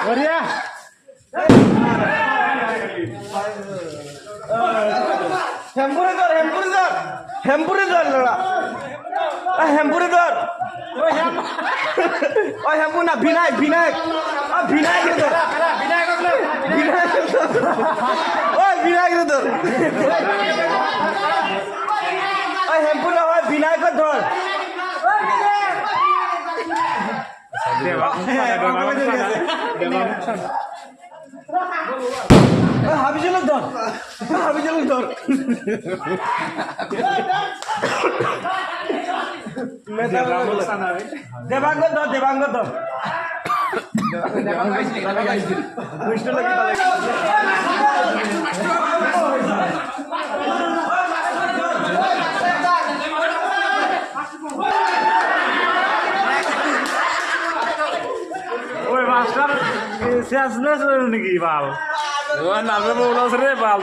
বড়িয়া হেমপুরে ধর লড়া হেমপুরে ধর ওই হেমপুর না বিনায়ক বিনায়ক বিনায়ক ধর ওই বিনায়ক ধর ওই হেমপুর না ওই বিনায়ক ধর হাবিজুল ধর হাবিজুল ধর দেবাঙ্গ ধর দেবাঙ্গ ধর ওই মাস্টার শেষ নাকি বাল নামে বউল আছে রে বাল